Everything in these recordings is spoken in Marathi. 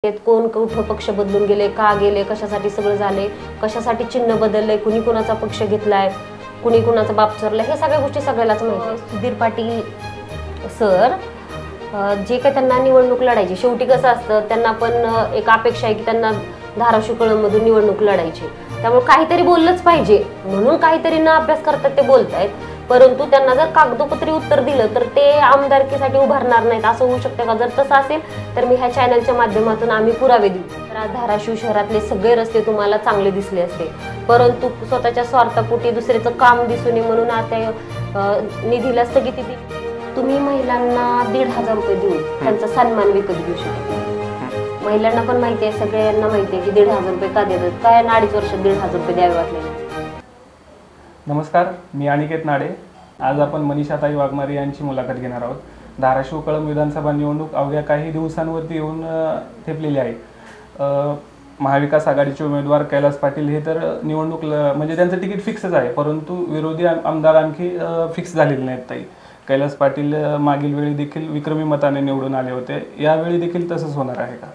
कोण कुठं पक्ष बदलून गेले, का गेले, कशासाठी सगळं झाले, कशासाठी चिन्ह बदललंय, कुणी कुणाचा पक्ष घेतलाय, कुणी कुणाचा बाप चोरलाय, हे सगळ्या गोष्टी सगळ्यालाच माहिती आहे। सुधीर पाटील सर जे काही त्यांना निवडणूक लढायची, शेवटी कसं असतं त्यांना पण एक अपेक्षा आहे की त्यांना धाराशिव कळंबमधून निवडणूक लढायची, त्यामुळे काहीतरी बोललंच पाहिजे म्हणून काहीतरी न अभ्यास करतात ते बोलतायत। परंतु त्यांना जर कागदोपत्री उत्तर दिलं तर ते आमदारकीसाठी उभारणार नाहीत असं होऊ शकतं का? जर तसं असेल तर मी ह्या चॅनलच्या माध्यमातून आम्ही पुरावे देऊ। तर धाराशिव शहरातले सगळे रस्ते तुम्हाला चांगले दिसले असते, परंतु स्वतःच्या स्वार्थापोटी दुसऱ्याचं काम दिसू नये म्हणून आता निधीला स्थगिती दिली। तुम्ही महिलांना 1,500 रुपये देऊन त्यांचा सन्मान विकत घेऊ शकता। महिलांना पण माहिती आहे, सगळ्यांना माहिती आहे की 1,500 रुपये का देतात, काय 2.5 वर्षात 1,500 रुपये द्यावे वाटले। नमस्कार, मी अनिकेत नाडे। आज आपण मनीषाताई वाघमारे यांची मुलाखत घेणार आहोत। धाराशिव कळंब विधानसभा निवडणूक अवघ्या काही दिवसांवरती येऊन ठेपलेली आहे। महाविकास आघाडीचे उमेदवार कैलास पाटील हे तर निवडणूक म्हणजे त्यांचं तिकीट फिक्सच आहे, परंतु विरोधी आमदार आणखी फिक्स झालेले नाहीत। ताई कैलास पाटील मागील वेळी देखील विक्रमी मताने निवडून आले होते, यावेळी देखील तसंच होणार आहे का?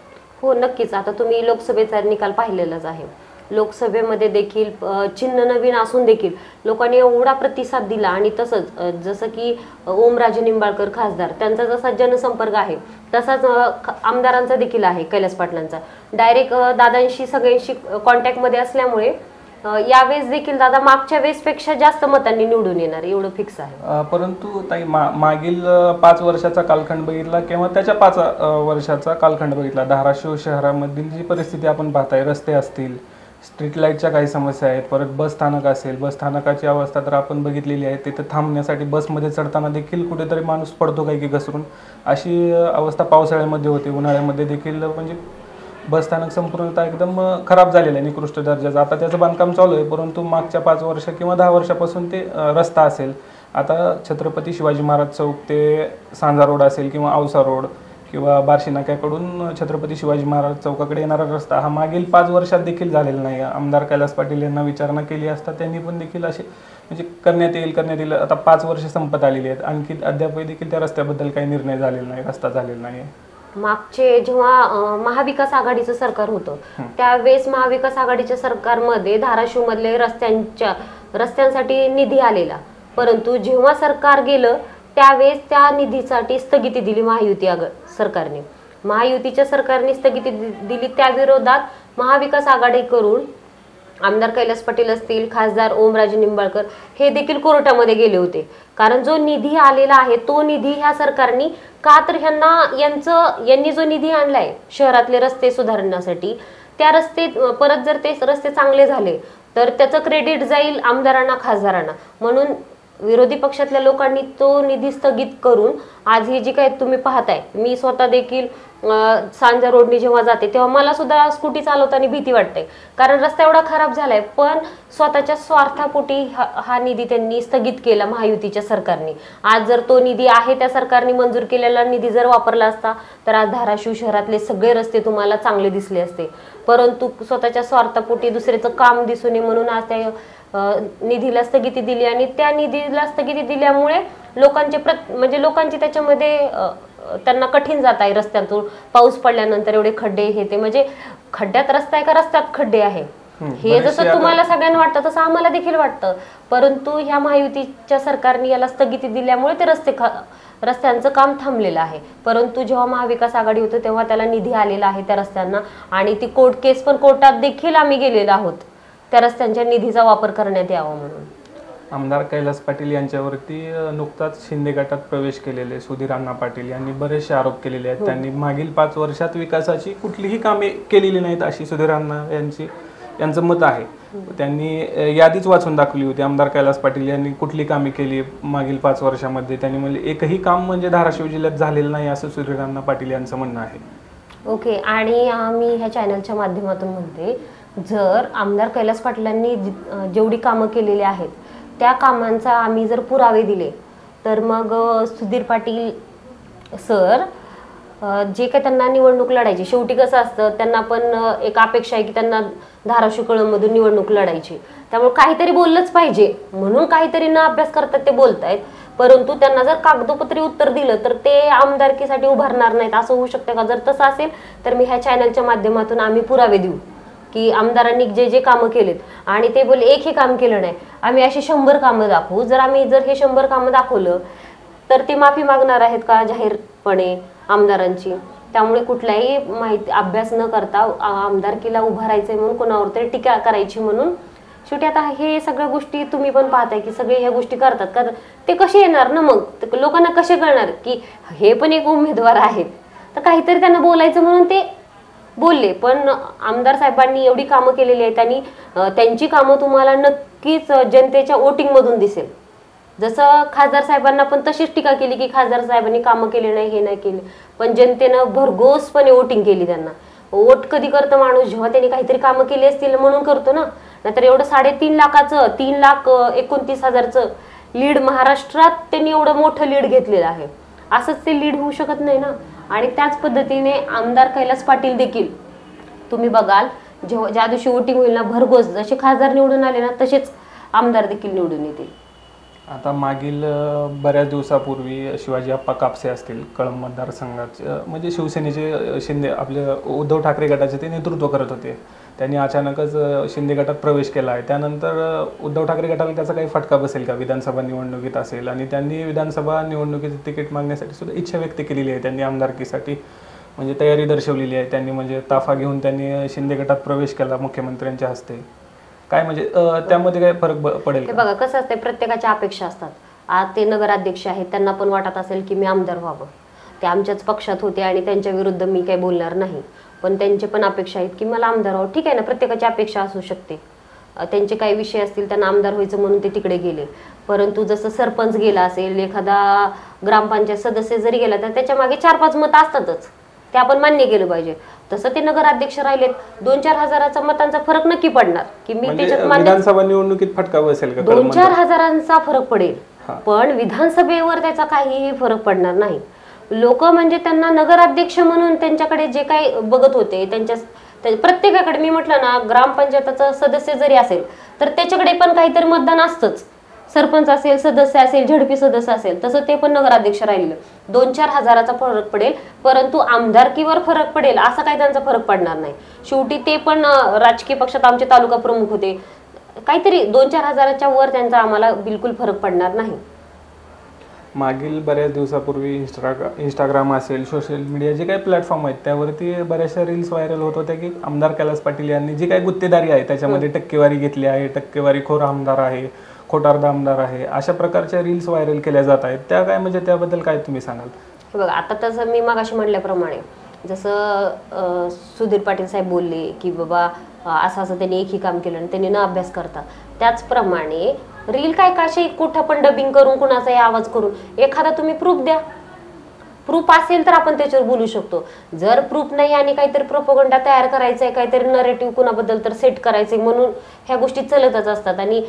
हो, नक्कीच। आता तुम्ही लोकसभेचा निकाल पाहिलेलाच आहे। लोकसभेमध्ये देखील चिन्ह नवीन असून देखील लोकांनी एवढा प्रतिसाद दिला, आणि तसंच जसं की ओमराजे निंबाळकर खासदार त्यांचा जसा जनसंपर्क आहे तसाच आमदारांचा देखील आहे, कैलास पाटलांचा डायरेक्ट दादांशी सगळ्यांशी कॉन्टॅक्टमध्ये असल्यामुळे यावेळेस देखील दादा मागच्या वेळेसपेक्षा जास्त मतांनी निवडून येणार एवढं फिक्स आहे। परंतु ताई मागील 5 वर्षाचा कालखंड बघितला किंवा त्याच्या 5 वर्षाचा कालखंड बघितला, धाराशिव शहरामधील जी परिस्थिती आपण पाहताय, रस्ते असतील, स्ट्रीट लाईटच्या काही समस्या आहेत, परत बस स्थानक असेल, बस स्थानकाची अवस्था तर आपण बघितलेली आहे। तिथे थांबण्यासाठी बसमध्ये चढताना देखील कुठेतरी माणूस पडतो काही की घसरून, अशी अवस्था पावसाळ्यामध्ये होते, उन्हाळ्यामध्ये देखील म्हणजे बस स्थानक संपूर्णतः एकदम खराब झालेलं आहे, निकृष्ट दर्जाचं। आता त्याचं बांधकाम चालू आहे, परंतु मागच्या 5 वर्ष किंवा 10 वर्षापासून ते रस्ता असेल, आता छत्रपती शिवाजी महाराज चौक ते सांजा रोड असेल किंवा औसा रोड किंवा बार्शी नाक्याकडून छत्रपती शिवाजी महाराज चौकाकडे येणारा रस्ता हा मागील 5 वर्षात देखील झालेला नाही। आमदार कैलास पाटील यांना विचारणा केली असता त्यांनी पण देखील असे म्हणजे करण्यात येईल। आता 5 वर्ष संपत आलेली आहेत, आणखी अद्यापही देखील त्या रस्त्याबद्दल काही निर्णय झालेला नाही, रस्ता झालेला नाही। मागचे जेव्हा महाविकास आघाडीचं सरकार होतं त्यावेळेस महाविकास आघाडीच्या सरकारमध्ये धाराशिव मधले रस्त्यांसाठी निधी आलेला, परंतु जेव्हा सरकार गेलं त्यावेळेस त्या निधीसाठी स्थगिती दिली महायुती सरकारने। महायुतीच्या सरकारने स्थगिती दिली, त्या विरोधात महाविकास आघाडी करून आमदार कैलास पाटील असतील, खासदार ओमराजे निंबाळकर हे देखील कोर्टामध्ये गेले होते, कारण जो निधी आलेला आहे तो निधी ह्या सरकारने का तर यांनी जो निधी आणलाय शहरातले रस्ते सुधारण्यासाठी, त्या रस्ते परत जर ते रस्ते चांगले झाले तर त्याचं क्रेडिट जाईल आमदारांना, खासदारांना, म्हणून विरोधी पक्षातल्या लोकांनी तो निधी स्थगित करून आज ही जी काही तुम्ही पाहताय, मी स्वतः देखील सांजा रोडनी जेव्हा जाते तेव्हा मला सुद्धा स्कूटी चालवताना भीती वाटते, कारण रस्ता एवढा खराब झालाय, पण स्वतःच्या स्वार्थापोटी हा निधी त्यांनी स्थगित केला महायुतीच्या सरकारने। आज जर तो निधी आहे त्या सरकारने मंजूर केलेला निधी जर वापरला असता तर आज धाराशिव शहरातले सगळे रस्ते तुम्हाला चांगले दिसले असते, परंतु स्वतःच्या स्वार्थापोटी दुसऱ्याचं काम दिसू नये म्हणून आज त्या निधीला स्थगिती दिली, आणि त्या निधीला स्थगिती दिल्यामुळे लोकांची त्याच्यामध्ये त्यांना कठीण जात आहे। रस्त्यातून पाऊस पडल्यानंतर एवढे खड्डे हे ते, म्हणजे खड्ड्यात रस्ता आहे का रस्त्यात खड्डे आहे हे जसं तुम्हाला सगळ्यांना वाटतं तसं आम्हाला देखील वाटतं, परंतु ह्या महायुतीच्या सरकारने याला स्थगिती दिल्यामुळे ते रस्त्यांचं काम थांबलेलं आहे। परंतु जेव्हा महाविकास आघाडी होतं तेव्हा त्याला निधी आलेला आहे त्या रस्त्यांना, आणि ती कोर्ट केस पण कोर्टात देखील आम्ही गेलेलो आहोत त्या रस्त्यांच्या निधीचा वापर करण्यात यावा म्हणून। आमदार कैलास पाटील यांच्यावरती नुकताच शिंदे गटात प्रवेश केलेले सुधीर अण्णा पाटील यांनी बरेचसे आरोप केलेले आहेत। त्यांनी मागील 5 वर्षात विकासाची कुठलीही कामे केलेली नाहीत अशी सुधीर अण्णा यांचं मत आहे। त्यांनी यादीच वाचून दाखवली होती, आमदार कैलास पाटील यांनी कुठली कामे केली मागील 5 वर्षामध्ये, त्यांनी म्हणजे एकही काम म्हणजे धाराशिव जिल्ह्यात झालेलं नाही असं सुधीर अण्णा पाटील यांचं म्हणणं आहे। ओके, आणि आम्ही ह्या चॅनलच्या माध्यमातून म्हणते, जर आमदार कैलास पाटलांनी जेवढी कामं केलेली आहेत त्या कामांचा आम्ही जर पुरावे दिले तर मग सुधीर पाटील सर जे काही त्यांना निवडणूक लढायची, शेवटी कसं असतं त्यांना पण एक अपेक्षा आहे की त्यांना धाराशिव कळंबमधून निवडणूक लढायची, त्यामुळे काहीतरी बोललंच पाहिजे म्हणून काहीतरी न अभ्यास करतात ते बोलतायत। परंतु त्यांना जर कागदोपत्री उत्तर दिलं तर ते आमदारकीसाठी उभारणार नाहीत, असं होऊ शकतं का? जर तसं असेल तर मी ह्या चॅनलच्या माध्यमातून आम्ही पुरावे देऊ की आमदारांनी जे जे कामं केलेत, आणि ते बोलले एकही काम केलं नाही, आम्ही अशी 100 कामं दाखवू. आम्ही जर हे 100 कामं दाखवलं तर ते माफी मागणार आहेत का जाहीरपणे आमदारांची? त्यामुळे कुठलाही माहिती अभ्यास न करता आमदारकीला उभारायचंय म्हणून कोणावर तरी टीका करायची म्हणून, शेवटी आता हे सगळ्या गोष्टी तुम्ही पण पाहताय की सगळे ह्या गोष्टी करतात. कारण ते कसे येणार ना, मग लोकांना कसे कळणार की हे पण एक उमेदवार आहेत? तर काहीतरी त्यांना बोलायचं म्हणून ते बोलले. पण आमदार साहेबांनी एवढी कामं केलेली आहेत आणि त्यांची कामं तुम्हाला नक्कीच जनतेच्या वोटिंग मधून दिसेल. जसं खासदार साहेबांना पण तशीच टीका केली की खासदार साहेबांनी कामं केले नाही, हे नाही केले, पण जनतेनं भरघोसपणे वोटिंग केली त्यांना. वोट कधी करतं माणूस? जेव्हा त्यांनी काहीतरी कामं केली असतील म्हणून करतो ना. नाहीतर एवढं 3.5 लाखाचं 3,29,000चं लीड महाराष्ट्रात त्यांनी एवढं मोठं लीड घेतलेलं आहे. असंच ते लीड होऊ शकत नाही ना. आणि त्याच पद्धतीने आमदार कैलास पाटील देखील तुम्ही बघाल, जेव्हा ज्या दिवशी वोटिंग होईल ना, भरघोस जसे खासदार निवडून आले ना तसेच आमदार देखील निवडून येतील. आता मागील बऱ्याच दिवसापूर्वी शिवाजी आप्पा कापसे असतील, कळंब मतदारसंघाचे म्हणजे शिवसेनेचे शिंदे आपले उद्धव ठाकरे गटाचे ते नेतृत्व करत होते. त्यांनी अचानकच शिंदे गटात प्रवेश केला आहे. त्यानंतर उद्धव ठाकरे गटाला त्याचा काही फटका बसेल का? विधानसभा निवडणुकीत असेल, आणि त्यांनी विधानसभा निवडणुकीचे तिकीट मागण्यासाठी सुद्धा इच्छा व्यक्त केलेली आहे. त्यांनी आमदारकीसाठी म्हणजे तयारी दर्शवलेली आहे. त्यांनी म्हणजे ताफा घेऊन त्यांनी शिंदे गटात प्रवेश केला मुख्यमंत्र्यांच्या हस्ते. काय म्हणजे त्यामध्ये काय फरक पडेल? हे बघा कसं असते, प्रत्येकाच्या अपेक्षा असतात. आज ते नगराध्यक्ष आहेत, त्यांना पण वाटत असेल की मी आमदार व्हावं. ते आमच्याच पक्षात होते आणि त्यांच्या विरुद्ध मी काही बोलणार नाही, पण त्यांचे पण अपेक्षा आहेत की मला आमदार व्हावं. ठीक आहे ना, प्रत्येकाची अपेक्षा असू शकते. त्यांचे काही विषय असतील, त्यांना आमदार व्हायचं म्हणून ते तिकडे गेले. परंतु जसं सरपंच गेला असेल, एखादा ग्रामपंचायत सदस्य जरी गेला तर त्याच्या मागे 4-5 मतं असतातच, ते आपण मान्य केलं पाहिजे. तसं ते नगराध्यक्ष राहिलेत, 2-4 हजाराचा मतांचा फरक नक्की पडणार की मी त्याच्यात विधानसभा निवडणुकीत फटका बसेल का? 2-4 हजारांचा फरक पडेल, पण विधानसभेवर त्याचा काहीही फरक पडणार नाही. लोक म्हणजे त्यांना नगराध्यक्ष म्हणून त्यांच्याकडे जे काही बघत होते, त्यांच्या प्रत्येकाकडे, मी म्हटलं ना, ग्रामपंचायताचा सदस्य जरी असेल तर त्याच्याकडे पण काहीतरी मतदान असतंच. सरपंच असेल, सदस्य असेल, झडपी सदस्य असेल, तसं ते पण नगराध्यक्ष राहिलेलं. 2-4 हजाराचा फरक पडेल, परंतु आमदारकीवर फरक पडेल असा काही त्यांचा फरक पडणार नाही. शेवटी ते पण राजकीय पक्षात आमचे तालुका प्रमुख होते. काहीतरी 2-4 हजाराच्या वर त्यांचा आम्हाला बिलकुल फरक पडणार नाही. मागील बऱ्याच दिवसापूर्वी इंस्टाग्राम असेल, सोशल मीडिया जे काही प्लॅटफॉर्म आहेत त्यावरती बऱ्याचशा रील्स व्हायरल होत होत्या की आमदार कैलास पाटील यांनी जी काही गुत्तेदारी आहे त्याच्यामध्ये टक्केवारी घेतली आहे, टक्केवारीखोर आमदार आहे, खोटारदा आमदार आहे, अशा प्रकारच्या रील्स व्हायरल केल्या जात आहेत. त्या काय म्हणजे त्याबद्दल काय तुम्ही सांगाल? हे बघा, आता तसं मी मगाशी म्हटल्याप्रमाणे जसं सुधीर पाटील साहेब बोलले की बाबा असं असं त्यांनी एकही काम केलं आणि त्यांनी न अभ्यास करता, त्याचप्रमाणे रील काय काशी कुठं पण डबिंग करून कुणाचाही आवाज करून एखादा तुम्ही प्रूफ द्या. प्रूफ असेल तर आपण त्याच्यावर बोलू शकतो. जर प्रूफ नाही आणि काहीतरी प्रोपगंडा तयार करायचा आहे, काहीतरी नरेटिव्ह कुणाबद्दल तर सेट करायचंय म्हणून ह्या गोष्टी चलतच असतात. आणि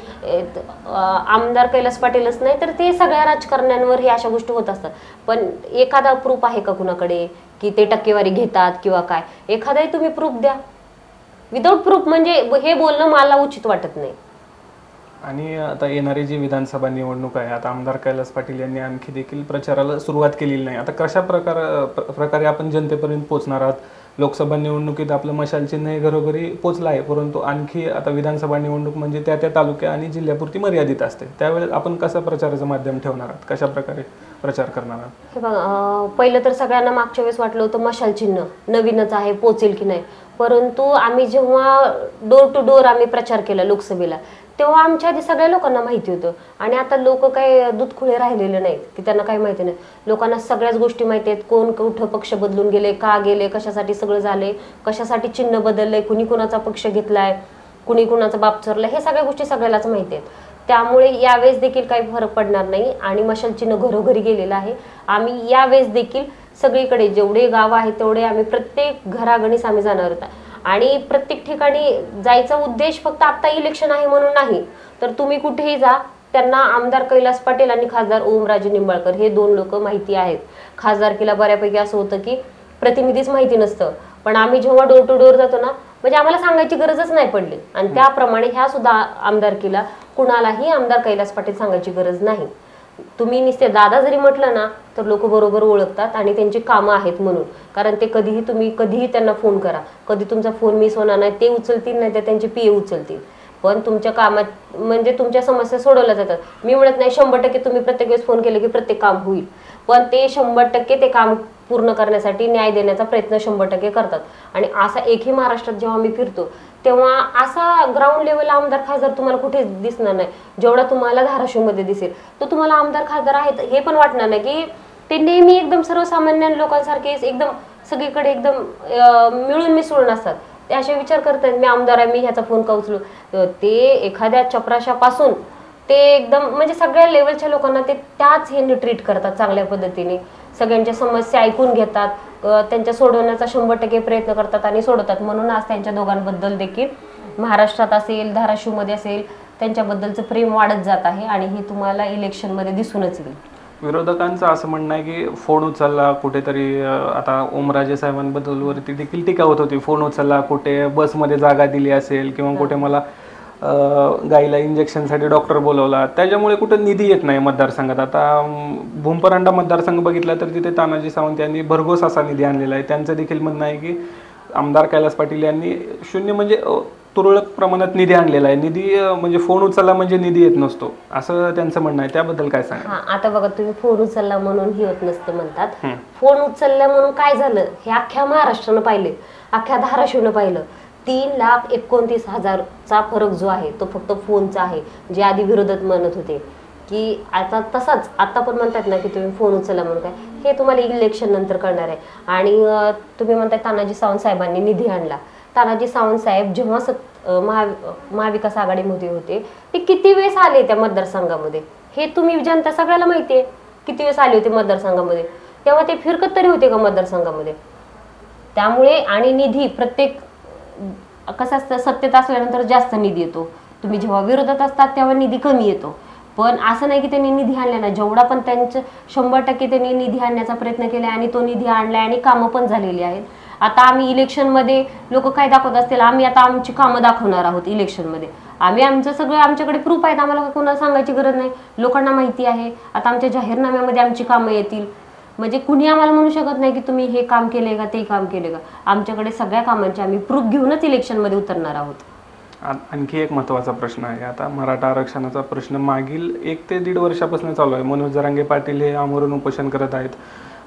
आमदार कैलास पाटीलच नाही तर ते सगळ्या राजकारण्यांवर हे अशा गोष्टी होत असतात. पण एखादा प्रूफ आहे का कुणाकडे की ते टक्केवारी घेतात किंवा काय? एखादाही तुम्ही प्रूफ द्या. विदाऊट प्रूफ म्हणजे हे बोलणं मला उचित वाटत नाही. आणि आता येणारी जी विधानसभा निवडणूक आहे, आता आमदार कैलास पाटील यांनी आणखी देखील प्रचाराला सुरुवात केलेली नाही. आता कशा प्रकारे आपण जनतेपर्यंत पोहोचणार आहात? लोकसभा निवडणुकीत आपलं मशाल चिन्ह हे घरोघरी पोचलं आहे, परंतु आणखी आता विधानसभा निवडणूक म्हणजे त्या तालुक्या आणि जिल्ह्यापुरती मर्यादित असते. त्यावेळेस आपण कसं प्रचाराचं माध्यम ठेवणार आहात? कशा प्रकारे प्रचार करणार आहात? हे बघा, पहिलं तर सगळ्यांना मागच्या वेळेस वाटलं होतं मशाल चिन्ह नवीनच आहे, पोचेल की नाही. परंतु आम्ही जेव्हा डोर टू डोर आम्ही प्रचार केला लोकसभेला, तेव्हा आमच्या आधी सगळ्या लोकांना माहिती होतं. आणि आता लोक काही दूधखुळे राहिलेले नाहीत की त्यांना काही माहिती नाही. लोकांना सगळ्याच गोष्टी माहिती आहेत. कोण कुठं पक्ष बदलून गेले, का गेले, कशासाठी सगळं झाले, कशासाठी चिन्ह बदललंय, कुणी कुणाचा पक्ष घेतलाय, कुणी कुणाचा बाप चोरलाय, हे सगळ्या गोष्टी सगळ्यालाच माहिती आहेत. त्यामुळे यावेळेस देखील काही फरक पडणार नाही आणि मशाल चिन्ह घरोघरी गेलेलं आहे. आम्ही यावेळेस देखील सगळीकडे जेवढे गाव आहेत तेवढे आम्ही प्रत्येक घरागणीस आम्ही जाणार होता. आणि प्रत्येक ठिकाणी जायचा उद्देश फक्त आता इलेक्शन आहे म्हणून नाही, तर तुम्ही कुठेही जा, त्यांना आमदार कैलास पाटील आणि खासदार ओमराजे निंबाळकर हे 2 लोक माहिती आहेत. खासदारकीला बऱ्यापैकी असं होतं की प्रतिनिधीच माहिती नसतं, पण आम्ही जेव्हा डोर टू डोर जातो ना, म्हणजे आम्हाला सांगायची गरजच नाही पडली. आणि त्याप्रमाणे ह्या सुद्धा आमदारकीला कुणालाही आमदार कैलास पाटील सांगायची गरज नाही. तुम्ही नुसते दादा जरी म्हटलं ना तर लोक बरोबर ओळखतात आणि त्यांची कामं आहेत म्हणून. कारण ते कधीही त्यांना फोन करा, कधी तुमचा फोन मिस होणार नाही, ते उचलतील नाही तर त्यांचे PA उचलतील. पण तुमच्या कामात म्हणजे तुमच्या समस्या सोडवल्या जातात. मी म्हणत नाही 100% तुम्ही प्रत्येक वेळेस फोन केले की प्रत्येक काम होईल, पण ते 100% ते काम पूर्ण करण्यासाठी न्याय देण्याचा प्रयत्न 100% करतात. आणि असा एकही महाराष्ट्रात जेव्हा मी फिरतो तेव्हा असा ग्राउंड लेवल आमदार खासदार तुम्हाला कुठेच दिसणार नाही जेवढा तुम्हाला धाराशिवमध्ये दिसेल. तो तुम्हाला आमदार खासदार आहेत हे पण वाटणार नाही की ते नेहमी एकदम सर्वसामान्य लोकांसारखे एकदम सगळीकडे एकदम मिळून मिसळून असतात. ते असे विचार करतात मी आमदार आहे, मी ह्याचा फोन का उचलू. ते एखाद्या चपराशापासून ते एकदम म्हणजे सगळ्या लेवलच्या लोकांना ते त्याच हे ट्रीट करतात चांगल्या पद्धतीने. सगळ्यांच्या समस्या ऐकून घेतात, त्यांच्या सोडवण्याचा 100% प्रयत्न करतात आणि सोडवतात. म्हणून आज त्यांच्या दोघांबद्दल देखील महाराष्ट्रात असेल धाराशिवमध्ये असेल त्यांच्याबद्दलचं प्रेम वाढत जात आहे आणि हे तुम्हाला इलेक्शनमध्ये दिसूनच येईल. विरोधकांचं असं म्हणणं आहे की फोन उचलला कुठेतरी, आता ओमराजे साहेबांबद्दल वरती देखील टीका होत होती, फोन उचलला कुठे बसमध्ये जागा दिली असेल किंवा कुठे मला गाईला इंजेक्शनसाठी डॉक्टर बोलवला, त्याच्यामुळे कुठं निधी येत नाही मतदारसंघात. आता भूमपरांडा मतदारसंघ बघितला तर तिथे तानाजी सावंत यांनी भरघोस असा निधी आणलेला आहे. त्यांचं देखील म्हणणं आहे की आमदार कैलास पाटील यांनी शून्य म्हणजे तुरळक प्रमाणात निधी आणलेला आहे. निधी म्हणजे फोन उचलला म्हणजे निधी येत नसतो असं त्यांचं म्हणणं आहे. त्याबद्दल काय सांगा. आता बघा तुम्ही फोन उचलला म्हणून ही होत नसतं म्हणतात. फोन उचलल्या म्हणून काय झालं हे अख्ख्या महाराष्ट्रानं पाहिले, अख्ख्या धाराशिवनं पाहिलं. 3,29,000चा फरक जो आहे तो फक्त फोनचा आहे. जे आधी विरोधक म्हणत होते की आता तसाच आता पण म्हणतात ना की तुम्ही फोन उचलला म्हणून काय, हे तुम्हाला इलेक्शन नंतर कळणार आहे. आणि तुम्ही म्हणताय तानाजी सावंत साहेबांनी निधी आणला. तानाजी सावंत साहेब जेव्हा महाविकास आघाडीमध्ये होते ते किती वेळेस आले त्या मतदारसंघामध्ये हे तुम्ही जनता सगळ्याला माहिती आहे. किती वेळेस आले होते मतदारसंघामध्ये, तेव्हा ते फिरकत तरी होते का मतदारसंघामध्ये. त्यामुळे आणि निधी प्रत्येक कसं असतं सत्तेत असल्यानंतर जास्त निधी येतो, तुम्ही जेव्हा विरोधात असतात तेव्हा निधी कमी येतो. पण असं नाही की त्यांनी निधी आणला ना, जेवढा पण त्यांचं 100% त्यांनी निधी आणण्याचा प्रयत्न केला आणि तो निधी आणलाय आणि कामं पण झालेली आहेत. आता आम्ही इलेक्शनमध्ये लोक काय दाखवत असतील, आम्ही आता आमची कामं दाखवणार आहोत इलेक्शनमध्ये. आम्ही आमचं सगळं आमच्याकडे प्रूफ आहेत, आम्हाला कोणाला सांगायची गरज नाही, लोकांना माहिती आहे. आता आमच्या जाहीरनाम्यामध्ये आमची कामं येतील. म्हणजे कुणी आम्हाला म्हणू शकत नाही की तुम्ही हे काम केले का ते काम केले का. आमच्याकडे सगळ्या कामांचे आम्ही प्रूफ घेऊनच इलेक्शनमध्ये उतरणार आहोत. आणखी एक महत्त्वाचा प्रश्न आहे. आता मराठा आरक्षणाचा प्रश्न मागील 1 ते 1.5 वर्षापासून चालू आहे. मनोज जरांगे पाटील हे आमरण उपोषण करत आहेत.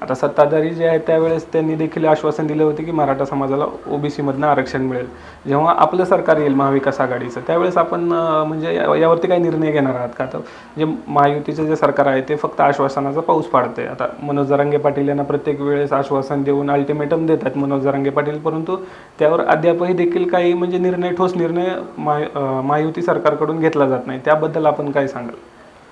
आता सत्ताधारी जे आहेत त्यावेळेस त्यांनी देखील आश्वासन दिलं होतं की मराठा समाजाला OBC मधनं आरक्षण मिळेल. जेव्हा आपलं सरकार येईल महाविकास आघाडीचं त्यावेळेस आपण म्हणजे यावरती काही निर्णय घेणार आहात का. तर जे महायुतीचं जे सरकार आहे ते फक्त आश्वासनाचा पाऊस पाडते. आता मनोज जरांगे पाटील यांना प्रत्येक वेळेस आश्वासन देऊन अल्टिमेटम देतात मनोज जरांगे पाटील, परंतु त्यावर अद्यापही देखील काही म्हणजे निर्णय ठोस निर्णय महायुती सरकारकडून घेतला जात नाही. त्याबद्दल आपण काय सांगाल.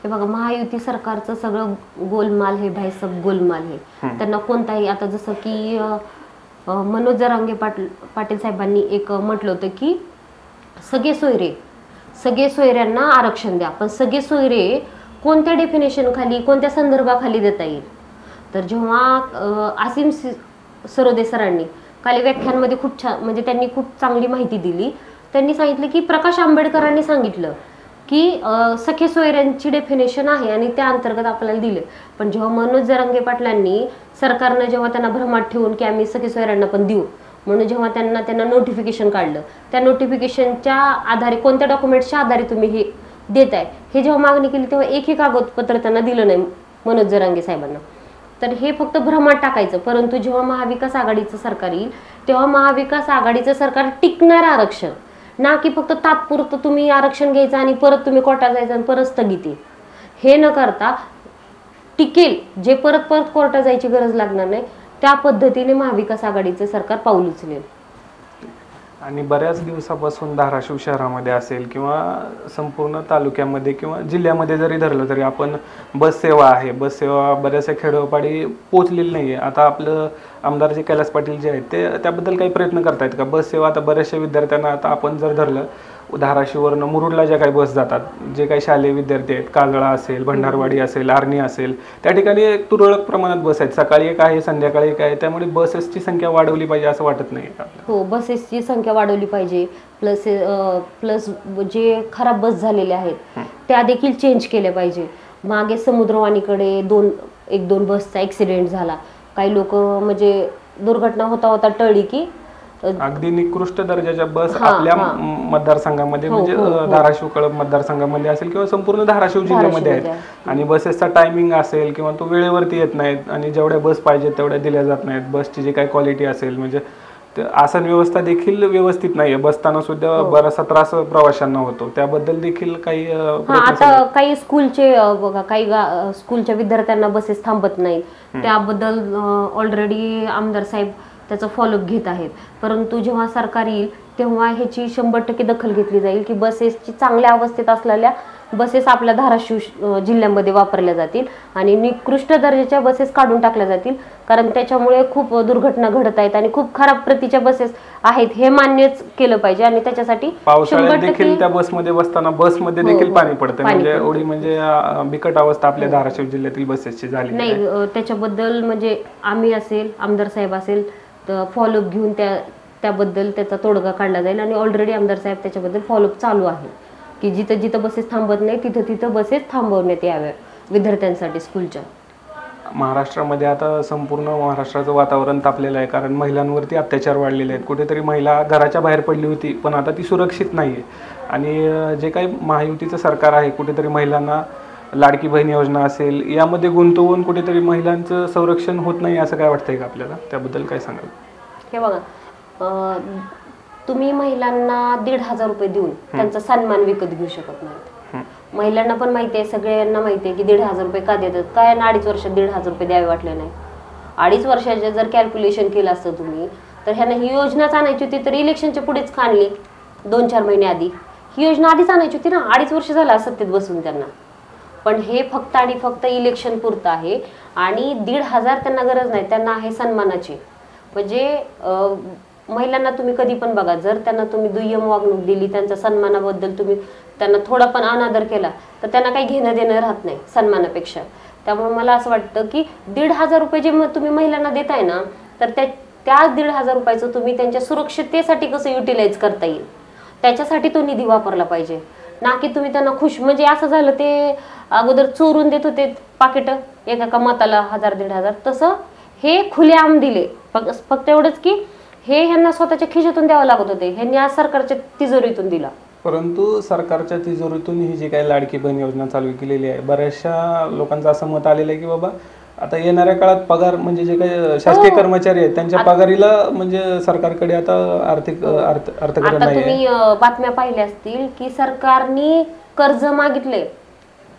हे बघा महायुती सरकारचं सगळं गोलमाल हे भाई सब गोलमाल हे. त्यांना कोणताही आता जसं की मनोज जरांगे पाटील साहेबांनी एक म्हटलं होतं की सगळे सोयऱ्यांना आरक्षण द्या, पण सगळे सोयरे कोणत्या डेफिनेशन खाली कोणत्या संदर्भाखाली देता येईल. तर जेव्हा आसिम सरोदे सरांनी काल व्याख्यानमध्ये खूप छान म्हणजे त्यांनी खूप चांगली माहिती दिली. त्यांनी सांगितलं की प्रकाश आंबेडकरांनी सांगितलं की सखे सोयऱ्यांची डेफिनेशन आहे आणि त्या अंतर्गत आपल्याला दिले. पण जेव्हा मनोज जरांगे पाटलांनी सरकारनं जेव्हा त्यांना भ्रमात ठेवून की आम्ही सखे सोयऱ्यांना पण देऊ म्हणून जेव्हा त्यांना नोटिफिकेशन काढलं, त्या नोटिफिकेशनच्या आधारे कोणत्या डॉक्युमेंट्सच्या आधारे तुम्ही हे देताय हे जेव्हा मागणी केली तेव्हा एकही कागदपत्र त्यांना दिलं नाही मनोज जरांगे साहेबांना. तर हे फक्त भ्रमात टाकायचं. परंतु जेव्हा महाविकास आघाडीचं सरकार येईल तेव्हा महाविकास आघाडीचं सरकार टिकणार आरक्षण ना की फक्त तात्पुरतं तुम्ही आरक्षण घ्यायचं आणि परत तुम्ही कोर्टात जायचं आणि परत स्थगिती, हे न करता टिकेल जे परत कोर्टात जायची गरज लागणार नाही त्या पद्धतीने महाविकास आघाडीचे सरकार पाऊल उचलेल. आणि बऱ्याच दिवसापासून धाराशिव शहरामध्ये असेल किंवा संपूर्ण तालुक्यामध्ये किंवा जिल्ह्यामध्ये जरी धरलं तरी आपण बस सेवा आहे, बस सेवा बऱ्याचशा खेडोपाडी पोचलेली नाही आहे. आता आपलं आमदार जे कैलास पाटील जे आहेत ते त्याबद्दल काही प्रयत्न करतायत का. बस सेवा आता बऱ्याचशा विद्यार्थ्यांना आता आपण जर धरलं धाराशिववरनं मुरुडला ज्या काही बस जातात, जे काही शालेय विद्यार्थी आहेत, काजळा असेल, भंडारवाडी असेल, आर्णी असेल, त्या ठिकाणी तुरळक प्रमाणात बस आहेत. सकाळी एक आहे, संध्याकाळी एक आहे. त्यामुळे बसेसची संख्या वाढवली पाहिजे असं वाटत नाही का. हो, बसेसची संख्या वाढवली पाहिजे. प्लस जे खराब बस झालेल्या आहेत त्या देखील चेंज केल्या पाहिजे. मागे समुद्रवाणीकडे एक दोन बसचा ऍक्सिडेंट झाला, काही लोक म्हणजे दुर्घटना होता होता टळली की अगदी निकृष्ट दर्जाच्या बस आपल्या मतदारसंघामध्ये म्हणजे धाराशिव कळंब मतदारसंघामध्ये असेल किंवा संपूर्ण धाराशिव जिल्ह्यामध्ये आहेत आणि बसेसचा टायमिंग असेल किंवा तो वेळेवरती येत नाहीत आणि जेवढ्या बस पाहिजेत तेवढ्या दिल्या जात नाहीत, बसची जी काही क्वालिटी असेल म्हणजे आसन व्यवस्था देखील व्यवस्थित नाहीये, बसताना सुद्धा बराचसा त्रास प्रवाशांना होतो, त्याबद्दल देखील काही आता काही स्कूलचे बघा काही स्कूलच्या विद्यार्थ्यांना बसेस थांबत नाहीत, त्याबद्दल ऑलरेडी आमदार साहेब त्याचा फॉलोअप घेत आहेत, परंतु जेव्हा सरकार येईल तेव्हा ह्याची 100% दखल घेतली जाईल की बसेसची चांगल्या अवस्थेत असलेल्या बसेस आपल्या धाराशिव जिल्ह्यामध्ये वापरल्या जातील आणि निकृष्ट दर्जाच्या बसेस काढून टाकल्या जातील, कारण त्याच्यामुळे खूप दुर्घटना घडत आहेत आणि खूप खराब प्रतीच्या बसेस आहेत हे मान्यच केलं पाहिजे आणि त्याच्यासाठी पावसाळ्यात देखील त्या बसमध्ये बसताना बसमध्ये देखील पाणी पडतं, म्हणजे एवढी म्हणजे बिकट अवस्था आपल्या धाराशिव जिल्ह्यातील बसेसची झाली नाही. त्याच्याबद्दल म्हणजे आम्ही असेल आमदार साहेब असेल तर फॉलोअप घेऊन त्याबद्दल त्याचा तोडगा काढला जाईल आणि ऑलरेडी आमदार साहेब त्याच्याबद्दल फॉलोअप चालू आहे की जिथं जिथं बसेस थांबत नाही तिथं तिथं बसेस थांबवण्यात याव्या विद्यार्थ्यांसाठी स्कूलच्या. महाराष्ट्रामध्ये आता संपूर्ण महाराष्ट्राचं वातावरण तापलेलं आहे, कारण महिलांवरती अत्याचार वाढलेले आहेत, कुठेतरी महिला घराच्या बाहेर पडली होती पण आता ती सुरक्षित नाही आहे आणि जे काही महायुतीचं सरकार आहे कुठेतरी महिलांना लाडकी बहीण योजना असेल यामध्ये गुंतवून कुठेतरी महिलांचं संरक्षण होत नाही असं काय वाटतंय का आपल्याला, त्याबद्दल काय सांगाल? हे बघा, तुम्ही महिलांना 1,500 रुपये देऊन त्यांचा सन्मान विकत घेऊ शकत नाही. महिलांना पण माहिती आहे, सगळ्यांना माहिती आहे की 1,500 रुपये का देतात, काय 2.5 वर्षात 1,500 रुपये द्यावे वाटले नाही. 2.5 वर्षाचे जर कॅल्क्युलेशन केलं असतं तुम्ही तर ह्यांना ही योजनाच आणायची होती तर इलेक्शनच्या पुढेच का आणली 2-4 महिने आधी? ही योजना आधीच आणायची होती ना, 2.5 वर्ष झाला सत्तेत बसून त्यांना. पण हे फक्त आणि फक्त इलेक्शन पुरतं आहे आणि 1,500 त्यांना गरज नाही, त्यांना आहे सन्मानाची. म्हणजे महिलांना तुम्ही कधी पण बघा, जर त्यांना तुम्ही दुय्यम वागणूक दिली, त्यांच्या सन्मानाबद्दल तुम्ही त्यांना थोडा पण अनादर केला तर त्यांना काही घेणं देणं राहत नाही सन्मानापेक्षा. त्यामुळे मला असं वाटतं की 1,500 रुपये जे तुम्ही महिलांना देताय ना तर त्याच 1,500 रुपयाचं तुम्ही त्यांच्या सुरक्षिततेसाठी कसं युटिलाइज करता येईल त्याच्यासाठी तो निधी वापरला पाहिजे, ना की तुम्ही त्यांना खुश म्हणजे असं झालं ते अगोदर चोरून देत होते पाकिट एका मताला 1,000-1,500, तसं हे खुलेआम दिले. फक्त एवढंच की हे ह्यांना स्वतःच्या खिशातून द्यावं लागत होते, ह्यांनी आज सरकारच्या तिजोरीतून दिला. परंतु सरकारच्या तिजोरीतून ही जी काही लाडकी बहीण योजना चालू केलेली आहे, बऱ्याचशा लोकांचं असं मत आलेलं आहे की बाबा आता येणाऱ्या काळात पगार म्हणजे जे काही शासकीय कर्मचारी आहेत त्यांच्या पगारीला म्हणजे सरकारकडे आता अर्थकारण नाही. तुम्ही बातम्या पाहिल्या असतील की सरकारने कर्ज मागितले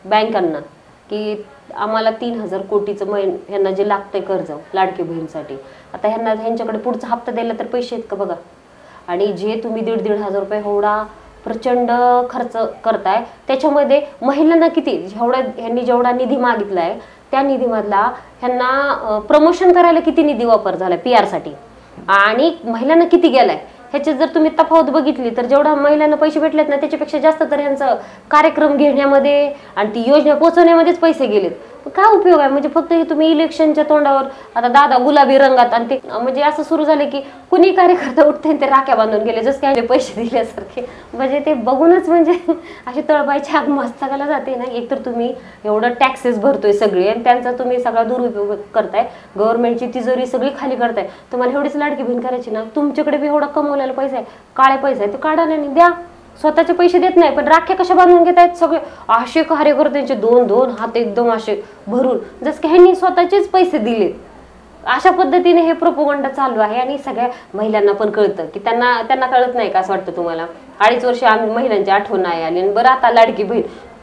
बँकांना की आम्हाला 3,000 कोटीचं ह्यांना जे लागतंय कर्ज लाडकी बहीणसाठी, आता ह्यांच्याकडे पुढचा हप्ता द्यायला तर पैसे आहेत का बघा. आणि जे तुम्ही 1,500 रुपये एवढा प्रचंड खर्च करताय त्याच्यामध्ये महिलांना किती ह्यांनी जेवढा निधी मागितलाय त्या निधीमधला ह्यांना प्रमोशन करायला किती निधी वापर झालाय PR साठी आणि महिलांना किती गेलाय ह्याची जर तुम्ही तफावत बघितली तर जेवढा महिलांना पैसे भेटलेत ना त्याच्यापेक्षा जास्त तर ह्यांचं कार्यक्रम घेण्यामध्ये आणि ती योजना पोहोचवण्यामध्येच पैसे गेलेत. काय उपयोग आहे? म्हणजे फक्त हे तुम्ही इलेक्शनच्या तोंडावर आता दादा गुलाबी रंगात आणि ते म्हणजे असं सुरू झाले की कुणी कार्यकर्ता उठते ते राख्या बांधून गेले जसं काय पैसे दिल्यासारखे. म्हणजे ते बघूनच म्हणजे अशी तळपायची आग मस्तकाला जाते ना. एकतर तुम्ही एवढं टॅक्सेस भरतोय सगळे आणि त्यांचा तुम्ही सगळा दुरुपयोग करताय, गव्हर्नमेंटची तिजोरी सगळी खाली करताय. तुम्हाला एवढीच लाडकी बहीण करायची ना, तुमच्याकडे बी एवढा कमवलेला पैसा आहे, काळे पैसा आहे, तो काढा नाही द्या. स्वतःचे पैसे देत नाही पण राख्या कशा बांधून घेत आहेत सगळे असे कार्यकर्त्यांचे 2-2 हात एकदम असे भरून जसं की ह्यांनी स्वतःचेच पैसे दिलेत. अशा पद्धतीने हे प्रोपोगंडा चालू आहे आणि सगळ्या महिलांना पण कळतं की त्यांना कळत नाही का असं वाटतं तुम्हाला? 2.5 वर्ष आम्ही महिलांची आठवण नाही आली आणि बरं आता लाडकी बहीण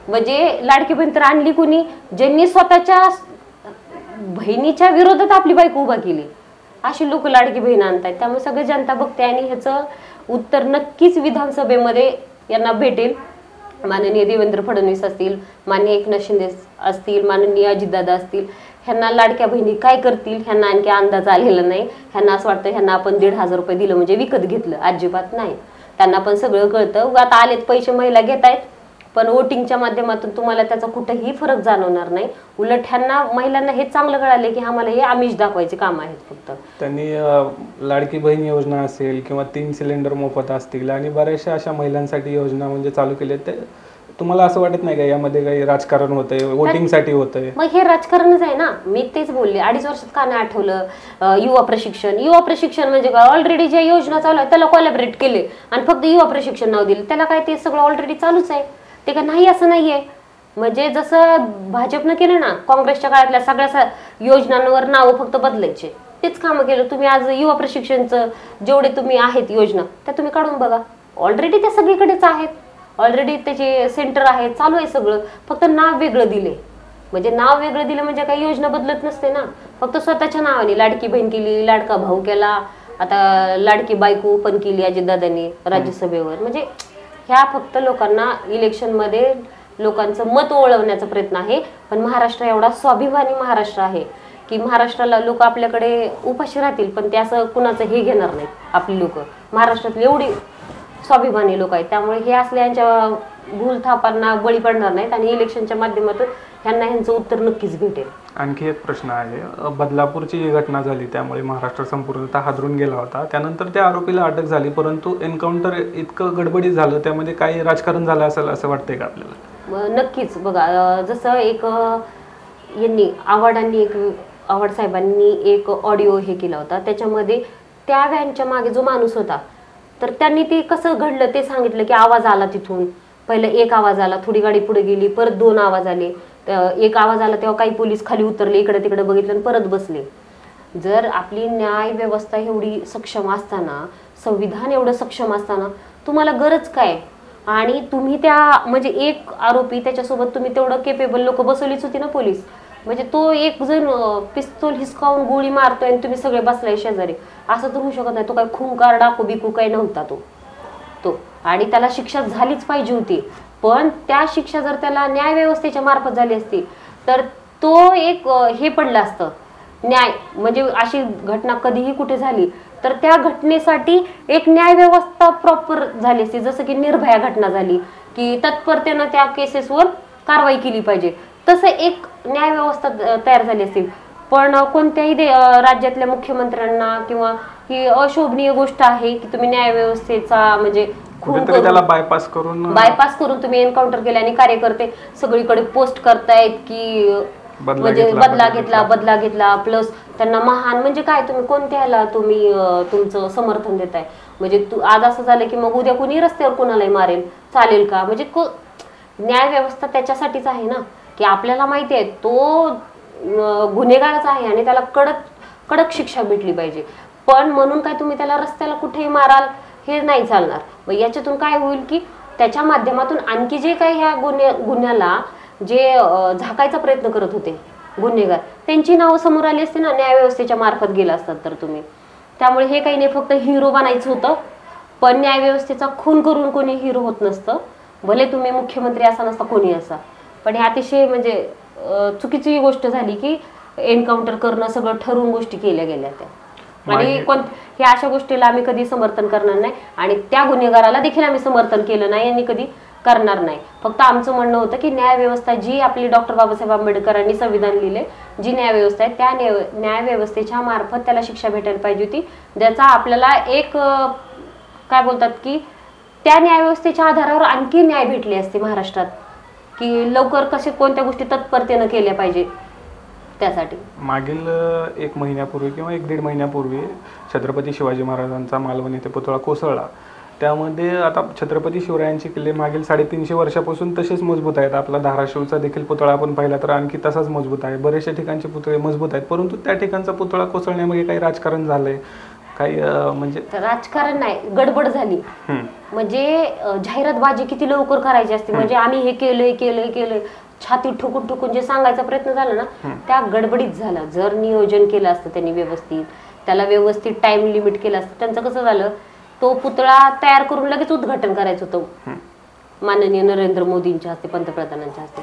म्हणजे लाडकी बहीण तर आणली कुणी ज्यांनी स्वतःच्या बहिणीच्या विरोधात आपली बायको उभा केली अशी लोक लाडकी बहीण आणतात. त्यामुळे सगळी जनता बघते आणि ह्याचं उत्तर नक्कीच विधानसभेमध्ये यांना भेटेल. माननीय देवेंद्र फडणवीस असतील, माननीय एकनाथ शिंदे असतील, माननीय अजितदादा असतील, ह्यांना लाडक्या बहिणी काय करतील ह्यांना आणखी अंदाज आलेला नाही. ह्यांना असं वाटतं ह्यांना आपण 1,500 रुपये दिलं म्हणजे विकत घेतलं, अजिबात नाही. त्यांना पण सगळं कळतं. आता आलेत पैसे महिला घेत आहेत पण वोटिंगच्या माध्यमातून तुम्हाला त्याचा कुठेही फरक जाणवणार नाही. उलट ह्यांना महिलांना हे चांगलं कळाले की आम्हाला हे आमिष दाखवायचे काम आहेत. फक्त त्यांनी लाडकी बहीण योजना असेल किंवा 3 सिलेंडर मोफत असतील आणि बऱ्याचशा अशा महिलांसाठी योजना म्हणजे चालू केल्या. तुम्हाला असं वाटत नाही का यामध्ये काही राजकारण होतंय, वोटिंगसाठी होतंय? मग हे राजकारणच आहे ना. मी तेच बोलले, 2.5 वर्षात का नाही आठवलं युवा प्रशिक्षण म्हणजे काय? ऑलरेडी ज्या योजना चालू आहे त्याला कोलॅबरेट केले आणि फक्त युवा प्रशिक्षण नाव दिलं. त्याला काय ते सगळं ऑलरेडी चालूच आहे. ते का नाही असं नाहीये. म्हणजे जसं भाजपनं केलं ना, काँग्रेसच्या काळातल्या सगळ्या योजनांवर नावं फक्त बदलायचे, तेच कामं केलं. तुम्ही आज युवा प्रशिक्षणचं जेवढे तुम्ही आहेत योजना त्या तुम्ही काढून बघा, ऑलरेडी त्या सगळीकडेच आहेत. ऑलरेडी त्याचे सेंटर आहे, चालू आहे सगळं, फक्त नाव वेगळं दिले. म्हणजे नाव वेगळं दिलं म्हणजे काही योजना बदलत नसते ना, फक्त स्वतःच्या नावाने. लाडकी बहीण केली, लाडका भाऊ केला, आता लाडकी बायको पण केली अजितदादांनी राज्यसभेवर. म्हणजे ह्या फक्त लोकांना इलेक्शनमध्ये लोकांचं मत वळवण्याचा प्रयत्न आहे. पण महाराष्ट्र एवढा स्वाभिमानी महाराष्ट्र आहे की महाराष्ट्राला लोक आपल्याकडे उपाशी राहतील पण ते असं कुणाचं हे घेणार नाहीत. आपली लोक महाराष्ट्रातली एवढी स्वाभिमानी लोक आहेत, त्यामुळे हे असल्यांच्या भूलथापांना बळी पडणार नाहीत आणि इलेक्शनच्या माध्यमातून ह्यांचं उत्तर नक्कीच भेटेल. आणखी एक प्रश्न आहे, बदलापूरची जी घटना झाली त्यामुळे महाराष्ट्र संपूर्णतः हादरून गेला होता. त्यानंतर त्या आरोपीला अटक झाली, परंतु एन्काउंटर इतकं गडबडीत झालं, त्यामध्ये काही राजकारण झालं असेल असं वाटतंय का आपल्याला? नक्कीच. बघा, जसं एक आव्हाड साहेबांनी एक ऑडिओ हे केला होता, त्याच्यामध्ये त्या व्हॅनच्या मागे जो माणूस होता तर त्यांनी ते कसं घडलं ते सांगितलं की आवाज आला तिथून. पहिलं एक आवाज आला, थोडी गाडी पुढे गेली, परत 2 आवाज आले. एक आवाज आला तेव्हा काही पोलीस खाली उतरले, इकडे तिकडे बघितलं आणि परत बसले. जर आपली न्याय व्यवस्था एवढी सक्षम असताना, संविधान एवढं सक्षम असताना तुम्हाला गरज काय? आणि तुम्ही त्या म्हणजे एक आरोपी त्याच्यासोबत तुम्ही तेवढं केपेबल लोक बसवलीच होती ना पोलीस. म्हणजे तो एक जण पिस्तूल हिसकावून गोळी मारतोय आणि तुम्ही सगळे बसलाय शेजारी, असं तर होऊ शकत नाही. तो काय खूंकार डाकू बिकू काही नव्हता तो आणि त्याला शिक्षा झालीच पाहिजे होती. पण त्या शिक्षा जर त्याला न्याय व्यवस्थेच्या मार्फत झाली असती तर तो एक हे पडलं असतं न्याय. म्हणजे अशी घटना कधीही कुठे झाली तर त्या घटनेसाठी एक न्याय व्यवस्था प्रॉपर झाली असती. जसं की निर्भया घटना झाली की तत्परतेनं त्या केसेसवर कारवाई केली पाहिजे, तसं एक न्याय व्यवस्था तयार झाली असती. पण कोणत्याही राज्यातल्या मुख्यमंत्र्यांना किंवा ही अशोभनीय गोष्ट आहे की तुम्ही न्याय व्यवस्थेचा म्हणजे त्याला बायपास करून तुम्ही एन्काउंटर केले आणि कार्यकर्ते सगळीकडे पोस्ट करतायत की म्हणजे बदला घेतला प्लस त्यांना महान म्हणजे काय, तुम्ही कोणत्याला तुम्ही तुमचं समर्थन देताय? म्हणजे आज असं झालं की मग उद्या कुणी रस्त्यावर कुणालाही मारेल, चालेल का? म्हणजे न्याय व्यवस्था त्याच्यासाठीच आहे ना की आपल्याला माहिती आहे तो गुन्हेगारच आहे आणि त्याला कडक शिक्षा भेटली पाहिजे. पण म्हणून काय तुम्ही त्याला रस्त्याला कुठेही माराल हे नाही चालणार. मग याच्यातून काय होईल की त्याच्या माध्यमातून आणखी जे काही ह्या गुन्ह्याला जे झाकायचा प्रयत्न करत होते गुन्हेगार, त्यांची नावं समोर आली असते ना, न्याय व्यवस्थेच्या मार्फत गेला असतात तर तुम्ही. त्यामुळे हे काही नाही, फक्त हिरो बनायचं होतं. पण न्याय व्यवस्थेचा खून करून कोणी हिरो होत नसतं, भले तुम्ही मुख्यमंत्री असा नसता कोणी असा. पण हे अतिशय म्हणजे चुकीची गोष्ट झाली की एन्काउंटर करणं, सगळं ठरवून गोष्टी केल्या गेल्या त्या. आणि ह्या अशा गोष्टीला आम्ही कधी समर्थन करणार नाही आणि त्या गुन्हेगाराला देखील आम्ही समर्थन केलं नाही आणि कधी करणार नाही. फक्त आमचं म्हणणं होतं की न्याय व्यवस्था जी आपली डॉक्टर बाबासाहेब आंबेडकरांनी संविधान लिहिले, जी न्याय व्यवस्था आहे त्या न्याय व्यवस्थेच्या मार्फत त्याला शिक्षा भेटायला पाहिजे होती. ज्याचा आपल्याला एक काय बोलतात की त्या न्याय व्यवस्थेच्या आधारावर आणखी न्याय भेटले असते महाराष्ट्रात की लवकर कसे कोणत्या गोष्टी तत्परतेनं केल्या पाहिजे. त्यासाठी मागील 1 महिन्यापूर्वी किंवा 1-1.5 महिन्यापूर्वी छत्रपती शिवाजी महाराजांचा मालवण येथे पुतळा कोसळला. त्यामध्ये आता छत्रपती शिवरायांचे किल्ले मागील 350 वर्षापासून तसेच मजबूत आहेत. आपला धाराशिवचा देखील पुतळा आपण पाहिला तर आणखी तसाच मजबूत आहे. बरेचशा ठिकाणचे पुतळे मजबूत आहेत, परंतु त्या ठिकाणचा पुतळा कोसळण्यामध्ये काही राजकारण झालंय काही म्हणजे राजकारण नाही, गडबड झाली. म्हणजे जाहिरातबाजी किती लवकर करायची असते. म्हणजे आम्ही हे केलंय छाती ठोकून जे सांगायचा प्रयत्न झाला ना त्या गडबडीत झाला. जर नियोजन केलं असतं त्यांनी व्यवस्थित, त्याला व्यवस्थित टाइम लिमिट केलं असतं, त्यांचं कसं झालं, तो पुतळा तयार करून लगेच उद्घाटन करायचं होतं माननीय नरेंद्र मोदींच्या हस्ते, पंतप्रधानांच्या हस्ते.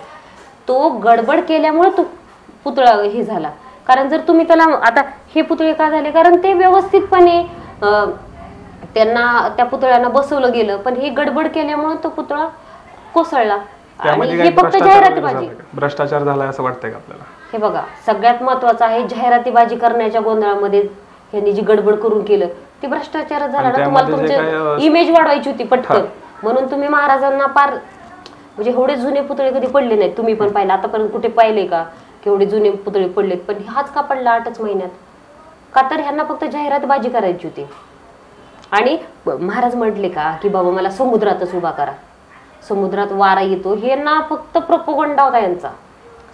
तो गडबड केल्यामुळे तो पुतळा हे झाला. कारण जर तुम्ही त्याला आता हे पुतळे का झाले, कारण ते व्यवस्थितपणे त्यांना त्या पुतळ्यांना बसवलं गेलं, पण हे गडबड केल्यामुळे तो पुतळा कोसळला. आणि हे फक्त जाहिरातीबाजी, भ्रष्टाचार झाला असं वाटतंय का आपल्याला? हे बघा, सगळ्यात महत्वाचं आहे जाहिरातीबाजी करण्याच्या गोंधळामध्ये यांनी जी गडबड करून केलं ते भ्रष्टाचारच झाला ना. तुम्हाला तुमची इमेज वाढवायची होती पटकन, म्हणून तुम्ही महाराजांना पार म्हणजे एवढे जुने पुतळे कधी पडले नाहीत. तुम्ही पण पाहिलं, आतापर्यंत कुठे पाहिले का की एवढे जुने पुतळे पडलेत? पण हाच का पडला 8च महिन्यात? का तर ह्यांना फक्त जाहिरातबाजी करायची होती. आणि महाराज म्हटले का की बाबा मला समुद्रातच उभा करा, समुद्रात वारा येतो, हे ना फक्त प्रोपगंडा होता यांचा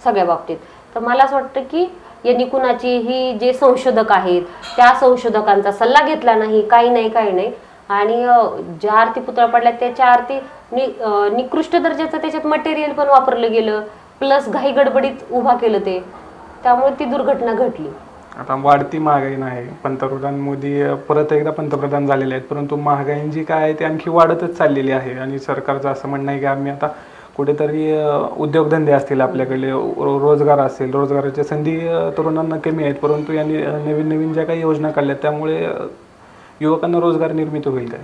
सगळ्या बाबतीत. तर मला असं वाटतं की यांनी कुणाची ही जे संशोधक आहेत त्या संशोधकांचा सल्ला घेतला नाही, काही नाही. आणि ज्या आरती पुतळा पडल्या त्याच्या आरती निकृष्ट दर्जाचं त्याच्यात मटेरियल पण वापरलं गेलं, प्लस घाई गडबडीत उभा केलं ते, त्यामुळे ती दुर्घटना घडली. आता वाढती महागाई नाही, पंतप्रधान मोदी परत एकदा पंतप्रधान झालेले आहेत, परंतु महागाई जी काय आहे ती आणखी वाढतच चाललेली आहे. आणि सरकारचं असं म्हणणं आहे की आम्ही आता कुठेतरी उद्योगधंदे असतील आपल्याकडे, रोजगार असेल, रोजगाराच्या संधी तरुणांना कमी आहेत, परंतु यांनी नवीन ज्या काही योजना काढल्या त्यामुळे युवकांना रोजगार निर्मिती होईल काय?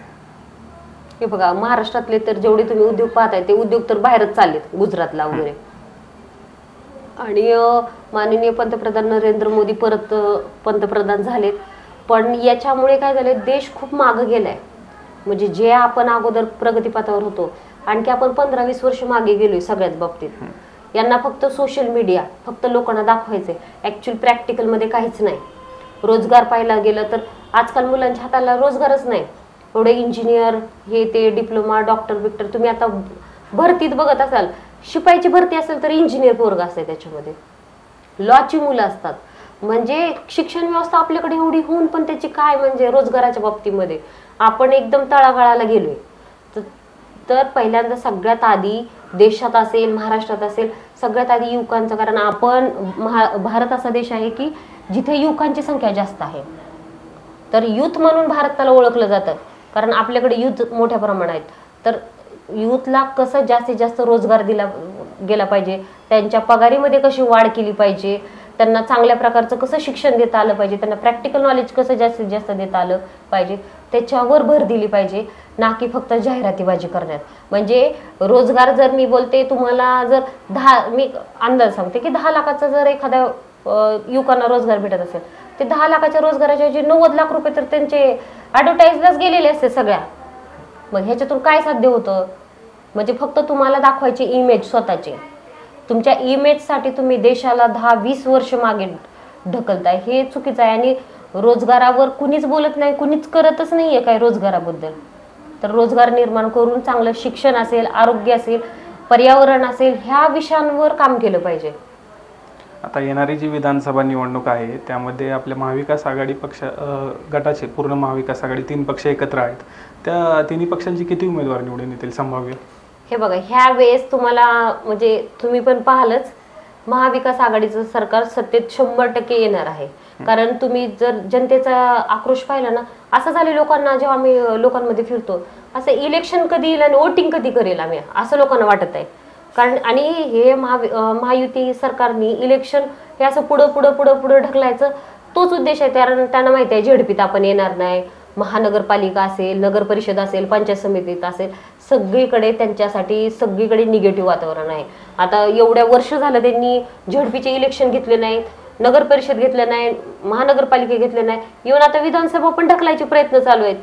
हे बघा, महाराष्ट्रातले तर जेवढे तुम्ही उद्योग पाहताय ते उद्योग तर बाहेरच चाललेत, गुजरातला वगैरे. आणि माननीय पंतप्रधान नरेंद्र मोदी परत पंतप्रधान झालेत, पण याच्यामुळे काय झाले, देश खूप मागे गेलाय. म्हणजे जे आपण अगोदर प्रगतीपथावर होतो आणखी आपण 15-20 वर्ष मागे गेलोय सगळ्याच बाबतीत. यांना फक्त सोशल मीडिया, फक्त लोकांना दाखवायचे, ऍक्च्युअल प्रॅक्टिकल मध्ये काहीच नाही. रोजगार पाहायला गेलं तर आजकाल मुलांच्या हाताला रोजगारच नाही. एवढे इंजिनियर, हे ते डिप्लोमा, डॉक्टर बिक्टर, तुम्ही आता भरतीत बघत असाल, शिपाईची भरती असेल तर इंजिनियर पोरगा असते त्याच्यामध्ये, लॉची मुलं असतात. म्हणजे शिक्षण व्यवस्था आपल्याकडे एवढी होऊन पण त्याची काय, म्हणजे रोजगाराच्या बाबतीमध्ये आपण एकदम तळागाळाला गेलोय. तर पहिल्यांदा सगळ्यात आधी देशात असेल, महाराष्ट्रात असेल, सगळ्यात आधी युवकांचं, कारण आपण भारत असा देश आहे की जिथे युवकांची संख्या जास्त आहे. तर युथ म्हणून भारताला ओळखलं जातं, कारण आपल्याकडे युथ मोठ्या प्रमाणात आहेत. तर युथला कसं जास्तीत जास्त रोजगार दिला गेला पाहिजे, त्यांच्या पगारीमध्ये कशी वाढ केली पाहिजे, त्यांना चांगल्या प्रकारचं कसं शिक्षण देता आलं पाहिजे, त्यांना प्रॅक्टिकल नॉलेज कसं जास्तीत जास्त देता आलं पाहिजे, त्याच्यावर भर दिली पाहिजे, ना की फक्त जाहिरातीबाजी करण्यात. म्हणजे रोजगार जर मी बोलते तुम्हाला, जर मी अंदाज सांगते की 10 लाखाचा जर एखाद्या युवकांना रोजगार भेटत असेल, ते 10 लाखाच्या रोजगाराच्या जे 90 लाख रुपये तर त्यांचे ॲडव्हर्टाईजलाच गेलेले असते सगळ्या. मग ह्याच्यातून काय साध्य होतं? म्हणजे फक्त तुम्हाला दाखवायची इमेज स्वतःची, तुमच्या इमेजसाठी तुम्ही देशाला 10-20 वर्ष मागे ढकलताय, हे चुकीचं आहे. आणि रोजगारावर कुणीच बोलत नाही, कुणीच करतच नाहीये काय रोजगाराबद्दल. तर रोजगार निर्माण करून चांगलं शिक्षण असेल, आरोग्य असेल, पर्यावरण असेल, ह्या विषयांवर काम केलं पाहिजे. आता येणारी जी विधानसभा निवडणूक आहे त्यामध्ये आपल्या महाविकास आघाडी पक्ष गटाचे, पूर्ण महाविकास आघाडी 3 पक्ष एकत्र आहेत, त्या तिन्ही पक्षांची किती उमेदवार निवडून येतील संभाव्य? हे बघा, ह्या वेळेस तुम्हाला, म्हणजे तुम्ही पण पाहालच, महाविकास आघाडीचं सरकार सत्तेत 100% येणार आहे. कारण तुम्ही जर जनतेचा आक्रोश पाहिला ना, असं झाले लोकांना, जेव्हा आम्ही लोकांमध्ये फिरतो, असं इलेक्शन कधी येईल आणि वोटिंग कधी करेल आम्ही, असं लोकांना वाटत आहे. कारण आणि हे महायुती सरकारने इलेक्शन हे असं पुढं ढकलायचं, तोच उद्देश आहे. कारण त्यांना माहिती आहे झेडपीत आपण येणार नाही, महानगरपालिका असेल, नगर परिषद असेल, पंचायत समितीत असेल, सगळीकडे त्यांच्यासाठी सगळीकडे निगेटिव्ह वातावरण आहे. आता एवढ्या वर्ष झालं त्यांनी झेडपीचे इलेक्शन घेतले नाहीत, नगर परिषद घेतलं नाही, महानगरपालिका घेतले नाही, इव्हन आता विधानसभा पण ढकलायचे प्रयत्न चालू आहेत.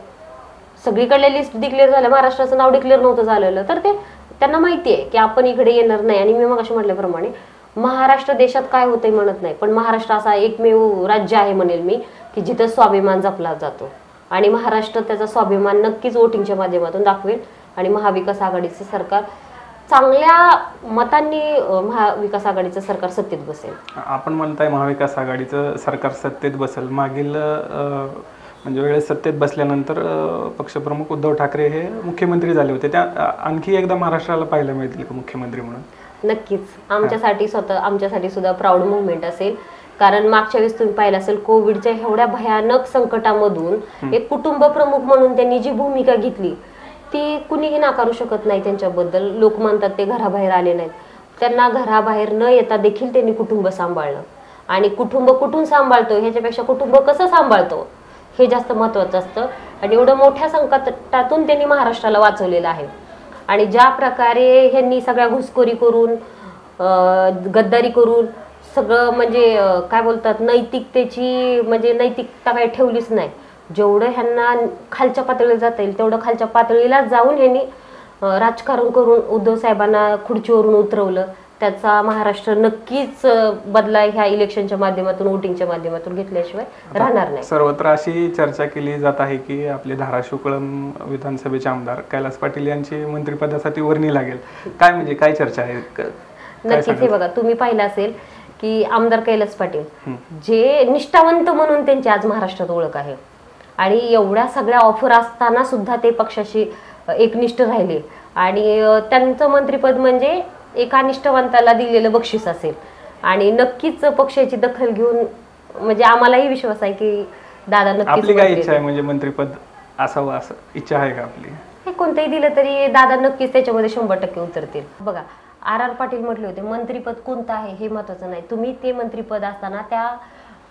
सगळीकडल्या लिस्ट डिक्लेअर झाल्या, महाराष्ट्राचं नाव डिक्लेअर नव्हतं झालेलं. तर ते त्यांना माहिती आहे की आपण इकडे येणार नाही. आणि मी मगाशी म्हटल्याप्रमाणे महाराष्ट्र देशात काय होतंय म्हणत नाही, पण महाराष्ट्र असा एकमेव राज्य आहे म्हणेल मी की जिथं स्वाभिमान जपला जातो. आणि महाराष्ट्र त्याचा स्वाभिमान नक्कीच वोटिंगच्या माध्यमातून दाखवेल आणि महाविकास आघाडीचं सरकार चांगल्या मतांनी, महाविकास आघाडीचं सरकार सत्तेत बसेल. आपण म्हणताय महाविकास आघाडीचं सरकार सत्तेत बसेल, मागील म्हणजे वेळेस सत्तेत बसल्यानंतर पक्षप्रमुख उद्धव ठाकरे हे मुख्यमंत्री झाले होते, त्या आणखी एकदा महाराष्ट्राला पाहायला मिळतील का मुख्यमंत्री म्हणून? नक्कीच. आमच्यासाठी सुद्धा प्राऊड मुवमेंट असेल. कारण मागच्या वेळेस तुम्ही पाहिलं असेल, कोविडच्या एवढ्या भयानक संकटामधून एक कुटुंब प्रमुख म्हणून त्यांनी जी भूमिका घेतली ती कुणीही नाकारू शकत नाही. त्यांच्याबद्दल लोक म्हणतात ते घराबाहेर आले नाहीत, त्यांना घराबाहेर न येता देखील त्यांनी कुटुंब सांभाळलं. आणि कुटुंब कुठून सांभाळतो ह्याच्यापेक्षा कुटुंब कसं सांभाळतो हे जास्त महत्त्वाचं असतं. आणि एवढं मोठ्या संकटातून त्यांनी महाराष्ट्राला वाचवलेलं आहे. आणि ज्या प्रकारे ह्यांनी सगळ्या घुसखोरी करून, गद्दारी करून, सगळं म्हणजे काय बोलतात, नैतिकतेची म्हणजे नैतिकता काही ठेवलीच नाही. जेवढं ह्यांना खालच्या पातळीला जाता येईल तेवढं खालच्या पातळीला जाऊन ह्यांनी राजकारण करून उद्धव साहेबांना खुर्चीवरून उतरवलं, त्याचा महाराष्ट्र नक्कीच बदला ह्या इलेक्शनच्या माध्यमातून, वोटिंगच्या माध्यमातून घेतल्याशिवाय राहणार नाही. सर्वत्र अशी चर्चा केली जात आहे की आपले धाराशिव कळंब विधानसभेचे आमदार कैलास पाटील यांची मंत्रिपदासाठी वर्णी लागेल. काय म्हणजे काय चर्चा आहे? नक्कीच. हे बघा, तुम्ही पाहिलं असेल की आमदार कैलास पाटील जे निष्ठावंत म्हणून त्यांची आज महाराष्ट्रात ओळख आहे, आणि एवढ्या सगळ्या ऑफर असताना सुद्धा ते पक्षाशी एकनिष्ठ राहिले, आणि त्यांचं मंत्रिपद म्हणजे एका निष्ठावंताला दिलेलं बक्षीस असेल. आणि नक्कीच पक्षाची दखल घेऊन, म्हणजे आम्हालाही विश्वास आहे की दादा नक्कीच. आपली काय इच्छा आहे म्हणजे मंत्रिपद असावं असं इच्छा आहे का आपली? हे कोणतंही दिलं तरी दादा नक्कीच त्याच्यामध्ये 100% उतरतील. बघा, आर पाटील म्हटले होते मंत्रिपद कोणतं आहे हे महत्वाचं नाही, तुम्ही ते मंत्रिपद असताना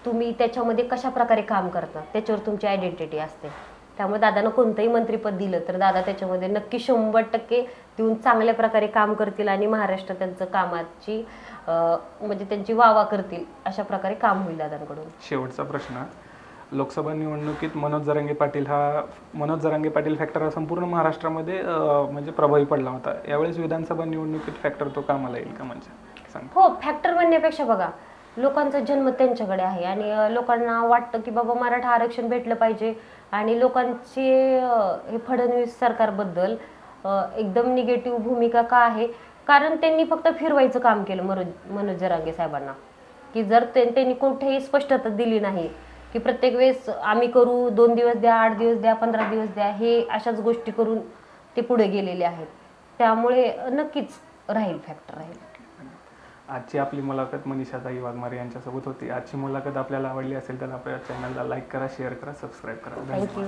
तुम्ही त्याच्यामध्ये कशा प्रकारे काम करता त्याच्यावर तुमची आयडेंटिटी असते. त्यामुळे दादानं कोणतंही मंत्रिपद दिलं तर दादा त्याच्यामध्ये नक्की 100% देऊन चांगल्या प्रकारे काम करतील, आणि महाराष्ट्र त्यांचं कामाची म्हणजे त्यांची वावा करतील, अशा प्रकारे काम होईल दादांकडून. शेवटचा प्रश्न, लोकसभा निवडणुकीत मनोज जरांगे पाटील फॅक्टर हा संपूर्ण महाराष्ट्रामध्ये म्हणजे प्रभावी पडला होता. यावेळेस विधानसभा निवडणुकीत फॅक्टर तो कामाला येईल का? म्हणजे सांग. हो, फॅक्टर म्हणण्यापेक्षा बघा, लोकांचा जन्म त्यांच्याकडे आहे, आणि लोकांना वाटतं की बाबा मराठा आरक्षण भेटलं पाहिजे, आणि लोकांची हे फडणवीस सरकारबद्दल एकदम निगेटिव्ह भूमिका का आहे? कारण त्यांनी फक्त फिरवायचं काम केलं मनोज जरांगे साहेबांना, की जर त्यांनी कुठेही स्पष्टता दिली नाही की प्रत्येक वेळेस आम्ही करू, 2 दिवस द्या, 8 दिवस द्या, 15 दिवस द्या, हे अशाच गोष्टी करून ते पुढे गेलेले आहेत. त्यामुळे नक्कीच राहील, फॅक्टर राहील. आजची आपली मुलाखत मनीषाताई वाघमारे यांच्यासोबत होती. आजची मुलाखत आपल्याला आवडली असेल तर आपल्या चॅनलला लाईक करा, शेअर करा, सबस्क्राईब करा. थँक्यू.